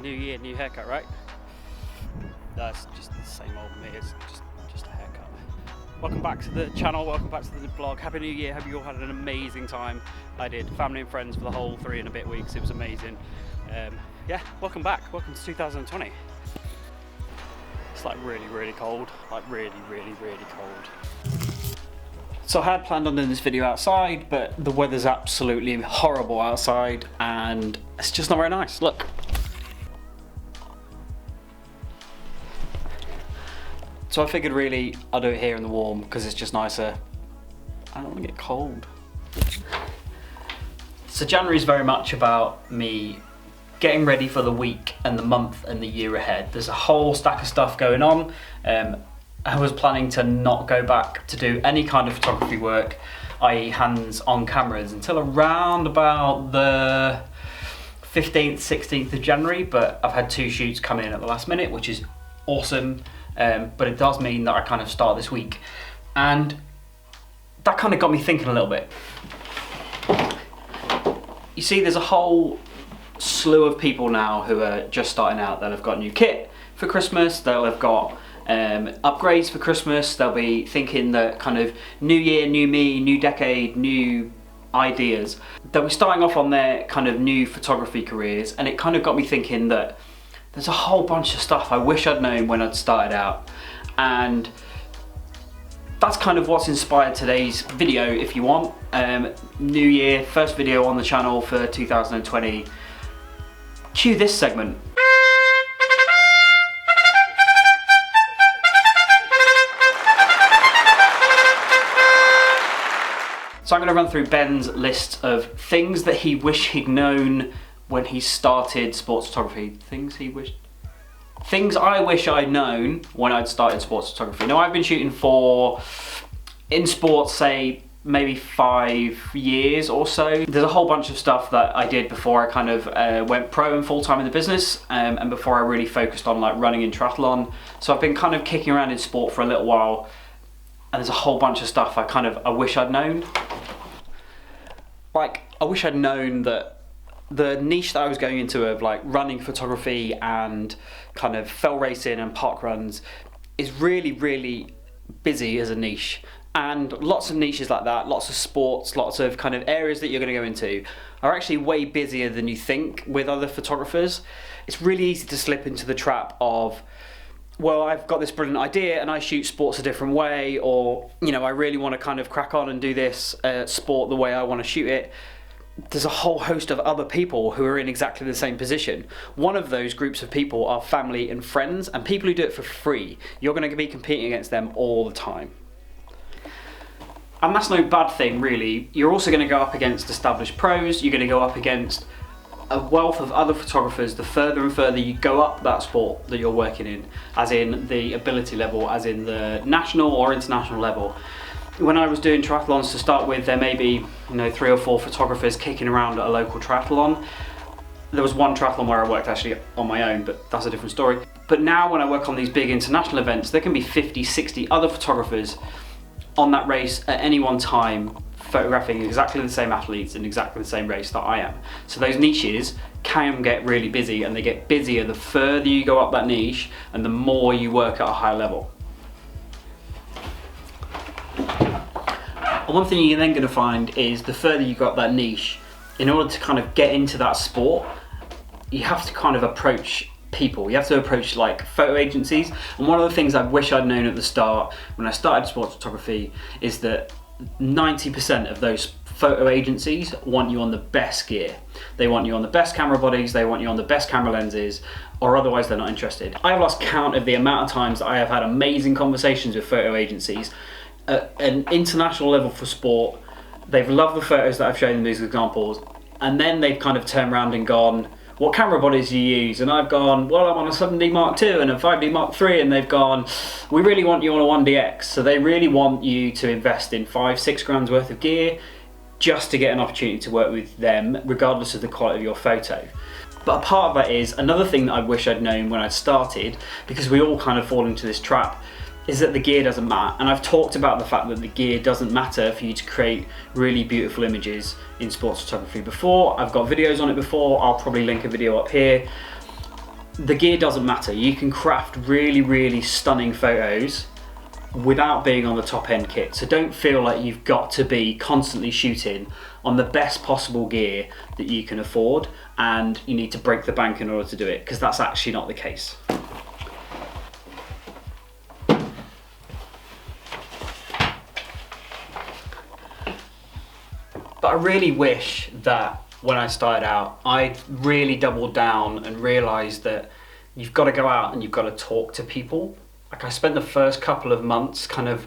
New year, new haircut, right? That's just the same old me, it's just a haircut. Welcome back to the channel, welcome back to the vlog. Happy New Year, hope you all had an amazing time. I did, family and friends for the whole 3 and a bit weeks, it was amazing. Yeah, welcome back, welcome to 2020. It's like really cold, like really cold. So I had planned on doing this video outside, but the weather's absolutely horrible outside and it's just not very nice. Look. So I figured really I'll do it here in the warm because it's just nicer. I don't want to get cold. So January is very much about me getting ready for the week and the month and the year ahead. There's a whole stack of stuff going on. I was planning to not go back to do any kind of photography work, i.e. hands on cameras, until around about the 15th, 16th of January, but I've had 2 shoots come in at the last minute, which is awesome, but it does mean that I kind of start this week. And that kind of got me thinking a little bit. You see, there's a whole slew of people now who are just starting out. They'll have got new kit for Christmas, they'll have got upgrades for Christmas, they'll be thinking that kind of new year, new me, new decade, new ideas. They'll be starting off on their kind of new photography careers, and it kind of got me thinking that there's a whole bunch of stuff I wish I'd known when I'd started out, and that's kind of what's inspired today's video. If you want, new year, first video on the channel for 2020. Cue this segment. So I'm going to run through Ben's list of things that he wished he'd known when he started sports photography. Things I wish I'd known when I'd started sports photography. Now I've been shooting in sports, say maybe 5 years or so. There's a whole bunch of stuff that I did before I kind of went pro and full-time in the business, and before I really focused on like running and triathlon. So I've been kind of kicking around in sport for a little while, and there's a whole bunch of stuff I wish I'd known. Like, I wish I'd known that the niche that I was going into of like running photography and kind of fell racing and park runs is really busy as a niche. And lots of niches like that, lots of sports, lots of kind of areas that you're going to go into are actually way busier than you think with other photographers. It's really easy to slip into the trap of, well, I've got this brilliant idea and I shoot sports a different way, or, you know, I really want to kind of crack on and do this sport the way I want to shoot it. There's a whole host of other people who are in exactly the same position. One of those groups of people are family and friends, and people who do it for free. You're going to be competing against them all the time. And that's no bad thing, really. You're also going to go up against established pros, you're going to go up against a wealth of other photographers the further and further you go up that sport that you're working in, as in the ability level, as in the national or international level. When I was doing triathlons to start with, there may be, you know, 3 or 4 photographers kicking around at a local triathlon. There was one triathlon where I worked actually on my own, but that's a different story. But now when I work on these big international events, there can be 50, 60 other photographers on that race at any one time, photographing exactly the same athletes in exactly the same race that I am. So those niches can get really busy, and they get busier the further you go up that niche and the more you work at a high level. And one thing you're then going to find is the further you go up that niche, in order to kind of get into that sport, you have to kind of approach people. You have to approach like photo agencies. And one of the things I wish I'd known at the start when I started sports photography is that 90% of those photo agencies want you on the best gear. They want you on the best camera bodies, they want you on the best camera lenses, or otherwise they're not interested. I've lost count of the amount of times that I have had amazing conversations with photo agencies at an international level for sport. They've loved the photos that I've shown them, these examples, and then they've kind of turned around and gone, what camera bodies do you use? And I've gone, well, I'm on a 7D Mark II and a 5D Mark III, and they've gone, we really want you on a 1DX. So they really want you to invest in 5-6 grand's worth of gear just to get an opportunity to work with them, regardless of the quality of your photo. But a part of that is, another thing that I wish I'd known when I started, because we all kind of fall into this trap, is that the gear doesn't matter. And I've talked about the fact that the gear doesn't matter for you to create really beautiful images in sports photography before. I've got videos on it before, I'll probably link a video up here. the gear doesn't matter. You can craft really, really stunning photos without being on the top end kit. So don't feel like you've got to be constantly shooting on the best possible gear that you can afford and you need to break the bank in order to do it, because that's actually not the case. But I really wish that when I started out, I really doubled down and realized that you've got to go out and you've got to talk to people. Like, I spent the first couple of months kind of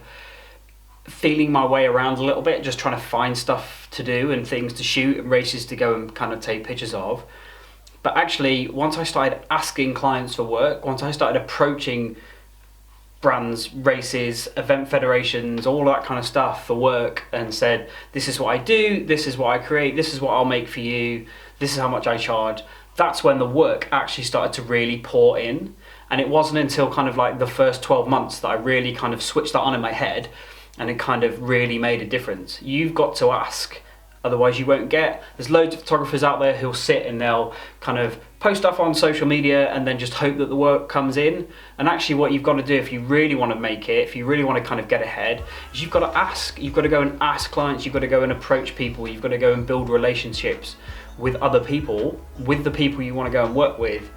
feeling my way around a little bit, just trying to find stuff to do and things to shoot and races to go and kind of take pictures of. But actually, once I started asking clients for work, once I started approaching brands, races, event federations, all that kind of stuff for work, and said, this is what I do, this is what I create, this is what I'll make for you, this is how much I charge, that's when the work actually started to really pour in. And it wasn't until kind of like the first 12 months that I really kind of switched that on in my head, and it kind of really made a difference. You've got to ask, otherwise you won't get. There's loads of photographers out there who'll sit and they'll kind of post stuff on social media and then just hope that the work comes in. And actually what you've got to do if you really want to make it, if you really want to kind of get ahead, is you've got to ask. You've got to go and ask clients, you've got to go and approach people, you've got to go and build relationships with other people, with the people you want to go and work with,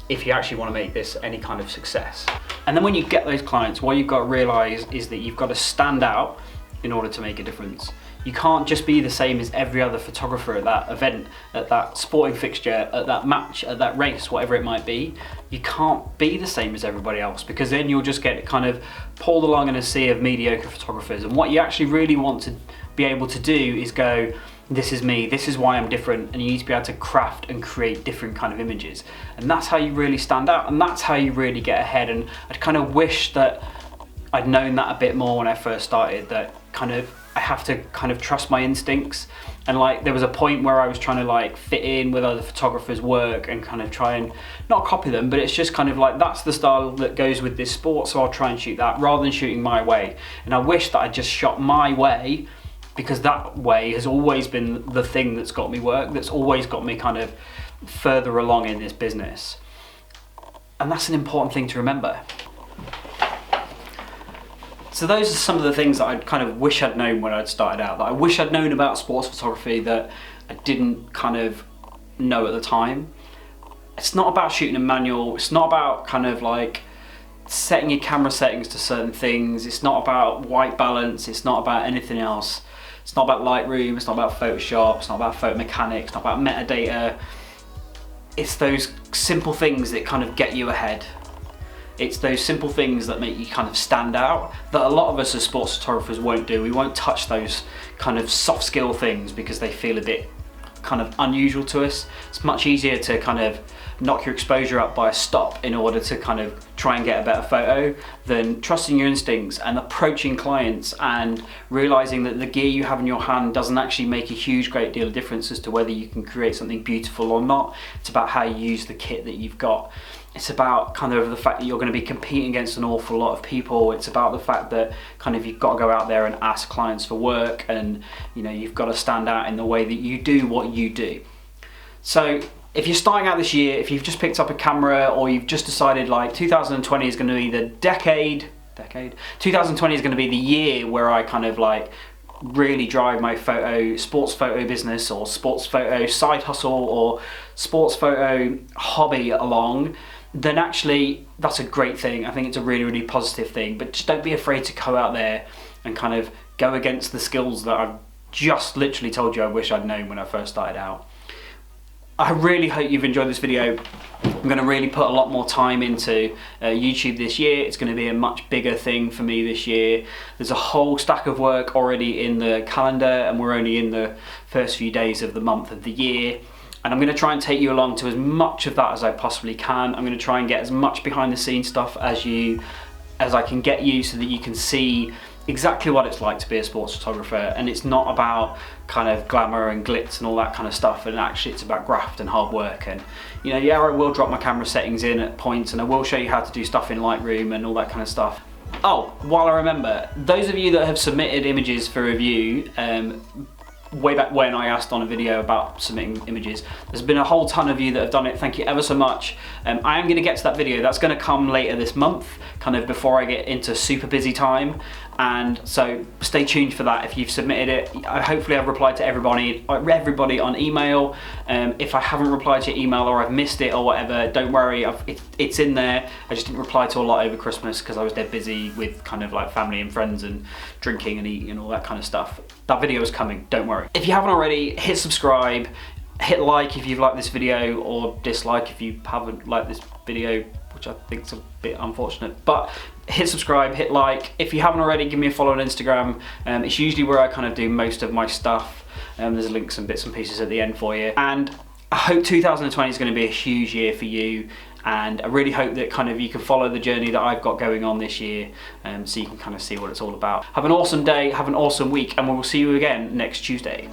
if you actually want to make this any kind of success. And then when you get those clients, what you've got to realize is that you've got to stand out in order to make a difference. You can't just be the same as every other photographer at that event, at that sporting fixture, at that match, at that race, whatever it might be. You can't be the same as everybody else, because then you'll just get kind of pulled along in a sea of mediocre photographers. And what you actually really want to be able to do is go, this is me, this is why I'm different, and you need to be able to craft and create different kind of images. And that's how you really stand out, and that's how you really get ahead. And I'd kind of wish that I'd known that a bit more when I first started, that kind of I have to kind of trust my instincts. And like, there was a point where I was trying to like fit in with other photographers' work and kind of try and not copy them, but it's just kind of like, that's the style that goes with this sport, so I'll try and shoot that rather than shooting my way. And I wish that I just shot my way, because that way has always been the thing that's got me work, that's always got me kind of further along in this business. And that's an important thing to remember. So those are some of the things that I kind of wish I'd known when I'd started out, that I wish I'd known about sports photography that I didn't kind of know at the time. It's not about shooting a manual, it's not about kind of like setting your camera settings to certain things, it's not about white balance, it's not about anything else. It's not about Lightroom, it's not about Photoshop, it's not about photo mechanics, it's not about metadata. It's those simple things that kind of get you ahead. It's those simple things that make you kind of stand out, that a lot of us as sports photographers won't do. We won't touch those kind of soft skill things because they feel a bit kind of unusual to us. It's much easier to kind of knock your exposure up by a stop in order to kind of try and get a better photo than trusting your instincts and approaching clients and realizing that the gear you have in your hand doesn't actually make a huge great deal of difference as to whether you can create something beautiful or not. It's about how you use the kit that you've got. It's about kind of the fact that you're going to be competing against an awful lot of people. It's about the fact that kind of you've got to go out there and ask clients for work, and you know, you've got to stand out in the way that you do what you do. So if you're starting out this year, if you've just picked up a camera, or you've just decided like 2020 is going to be the decade, 2020 is going to be the year where I kind of like really drive my sports photo business or sports photo side hustle or sports photo hobby along, then actually that's a great thing. I think it's a really, really positive thing, but just don't be afraid to go out there and kind of go against the skills that I've just literally told you I wish I'd known when I first started out. I really hope you've enjoyed this video. I'm going to really put a lot more time into YouTube this year. It's going to be a much bigger thing for me this year. There's a whole stack of work already in the calendar, and we're only in the first few days of the month of the year. And I'm going to try and take you along to as much of that as I possibly can. I'm going to try and get as much behind the scenes stuff as I can get you, so that you can see exactly what it's like to be a sports photographer. And it's not about kind of glamour and glitz and all that kind of stuff, and actually it's about graft and hard work. And you know, yeah, I will drop my camera settings in at points, and I will show you how to do stuff in Lightroom and all that kind of stuff. Oh, while I remember, those of you that have submitted images for review, way back when I asked on a video about submitting images. There's been a whole ton of you that have done it. Thank you ever so much. I am going to get to that video. That's going to come later this month, kind of before I get into super busy time. And so stay tuned for that if you've submitted it. Hopefully I've replied to everybody on email. If I haven't replied to your email or I've missed it or whatever, don't worry, it's in there. I just didn't reply to a lot over Christmas because I was dead busy with kind of like family and friends and drinking and eating and all that kind of stuff. That video is coming, don't worry. If you haven't already, hit subscribe, hit like if you've liked this video, or dislike if you haven't liked this video, which I think is a bit unfortunate, but hit subscribe, hit like. If you haven't already, give me a follow on Instagram. It's usually where I kind of do most of my stuff. There's links and bits and pieces at the end for you. And I hope 2020 is going to be a huge year for you, and I really hope that kind of you can follow the journey that I've got going on this year, so you can kind of see what it's all about. Have an awesome day, have an awesome week, and we will see you again next Tuesday.